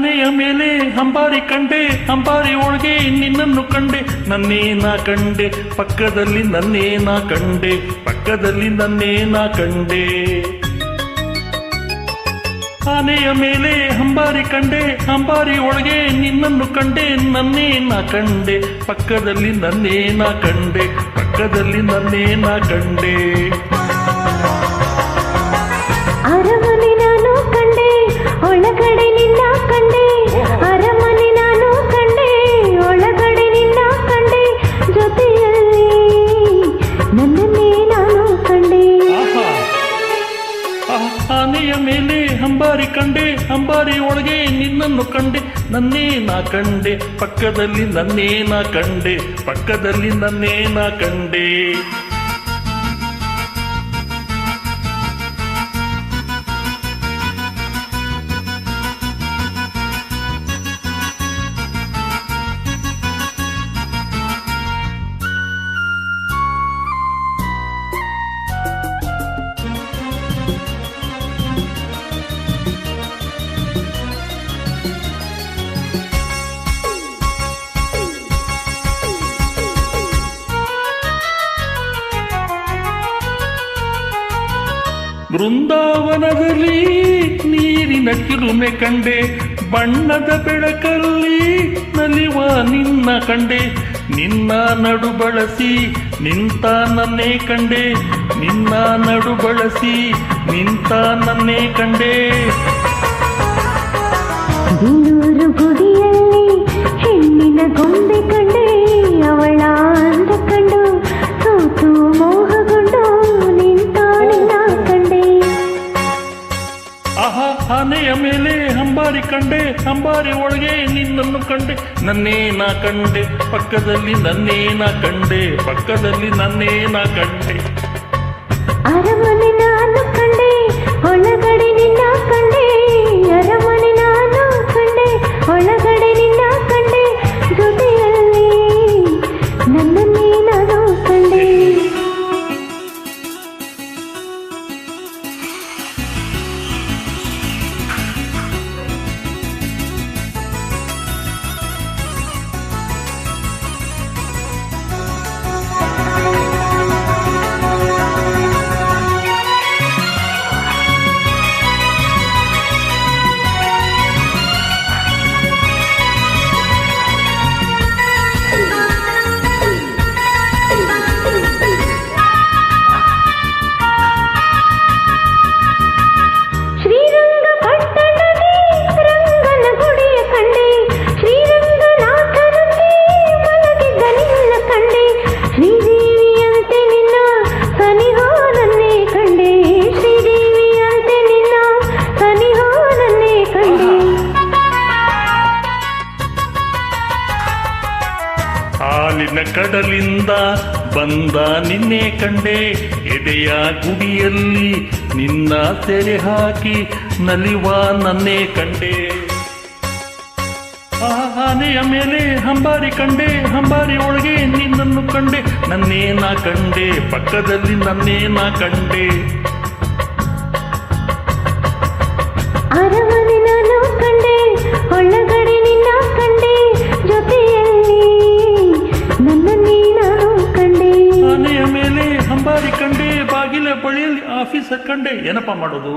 ಆನೆಯ ಮೇಲೆ ಅಂಬಾರಿ ಕಂಡೆ, ಅಂಬಾರಿ ಒಳಗೆ ನಿನ್ನನ್ನು ಕಂಡೆ, ನನ್ನೇನ ಕಂಡೆ ಪಕ್ಕದಲ್ಲಿ ನನ್ನೇನ ಕಂಡೆ, ಪಕ್ಕದಲ್ಲಿ ನನ್ನೇನ ಕಂಡೆ. ಆನೆಯ ಮೇಲೆ ಅಂಬಾರಿ ಕಂಡೆ, ಅಂಬಾರಿ ಒಳಗೆ ನಿನ್ನನ್ನು ಕಂಡೆ, ನನ್ನೇನ ಕಂಡೆ ಪಕ್ಕದಲ್ಲಿ ನನ್ನೇನ ಕಂಡೆ, ಪಕ್ಕದಲ್ಲಿ ನನ್ನೇನ ಕಂಡೆ. ಅರಮನೆ ನಾನು ಕಂಡೆ, ಒಳಗಡೆ ನಿನ್ನ ಕಂಡೆ, ಅರಮನೆ ನಾನು ಕಂಡೆ, ಒಳಗಡೆ ನಿನ್ನ ಕಂಡೆ, ಜೊತೆಯಲ್ಲಿ ನನ್ನನ್ನೇ ನಾನು ಕಂಡೆ. ಆನೆಯ ಮೇಲೆ ಅಂಬಾರಿ ಕಂಡೆ, ಅಂಬಾರಿ ಒಳಗೆ ನಿನ್ನನ್ನು ಕಂಡೆ, ನನ್ನೇನ ಕಂಡೆ ಪಕ್ಕದಲ್ಲಿ ನನ್ನೇನ ಕಂಡೆ, ಪಕ್ಕದಲ್ಲಿ ನನ್ನೇನ ಕಂಡೆ. ಬೃಂದಾವನದಲ್ಲಿ ನೀರಿನ ಚಿಲುಮೆ ಕಂಡೆ, ಬಣ್ಣದ ಬೆಳಕಲ್ಲಿ ನಲಿವ ನಿನ್ನ ಕಂಡೆ, ನಿನ್ನ ನಡು ಬಳಸಿ ನಿಂತ ನನ್ನೇ ಕಂಡೆ, ನಿನ್ನ ನಡು ಬಳಸಿ ನಿಂತ ನನ್ನೇ ಕಂಡೆ. ಬೀಳೂರು ಗುಡಿಯಲ್ಲಿ ಹೆಣ್ಣಿನ ಗೊಂಬೆ ಕಂಡೆ, ಅವಳ ಅಂದ ಕಂಡು ಸೋತು ಮೋಹಗೊಂಡು ನಿಂತ ನಿನ್ನ ಕಂಡೆ. ಆನೆಯ ಮೇಲೆ ಅಂಬಾರಿ ಕಂಡೆ, ಅಂಬಾರಿ ಒಳಗೆ ನಿನ್ನನ್ನು ಕಂಡೆ, ನನ್ನೇನ ಕಂಡೆ ಪಕ್ಕದಲ್ಲಿ ನನ್ನೇನ ಕಂಡೆ, ಪಕ್ಕದಲ್ಲಿ ನನ್ನೇನ ಕಂಡೆ. ಅರಮನೆ ನಾನು ಕಂಡೆ, ಒಳಗಡೆ ನಿನ್ನ ಕಂಡೆ, ಅರಮನೆ ನಾನು ಕಂಡೆ, ಒಳಗಡೆ ನಿನ್ನ ಕಂಡೆ, ಜೊತೆಯಲ್ಲಿ ನನ್ನನ್ನೇ ನಾನು ಕಂಡೆ. ಹಾಲಿನ ಕಡಲಿಂದ ಬಂದ ನಿನ್ನೆ ಕಂಡೆ, ಎದೆಯ ಗುಡಿಯಲ್ಲಿ ನಿನ್ನ ಸೆರೆ ಹಾಕಿ ನಲಿವ ನನ್ನೇ ಕಂಡೆ. ಆನೆಯ ಮೇಲೆ ಅಂಬಾರಿ ಕಂಡೆ, ಅಂಬಾರಿ ಒಳಗೆ ನಿನ್ನನ್ನು ಕಂಡೆ, ನನ್ನೇನ ಕಂಡೆ ಪಕ್ಕದಲ್ಲಿ ನನ್ನೇನ ಕಂಡೆ. ಅರಮನೆ ನಾನು ಕಂಡೆ, ಒಳಗಡೆ ನಿನ್ನ ಕಂಡೆ, ಜೊತೆಯಲ್ಲಿ ನನ್ನನ್ನೇ ನಾನು ಕಂಡೆ. ಆನೆಯ ಮೇಲೆ ಅಂಬಾರಿ ಕಂಡೆ, ಬಾಗಿಲ ಬಳಿಯಲ್ಲಿ ಆಫೀಸರ್ ಕಂಡೆ, ಏನಪ್ಪ ಮಾಡೋದು?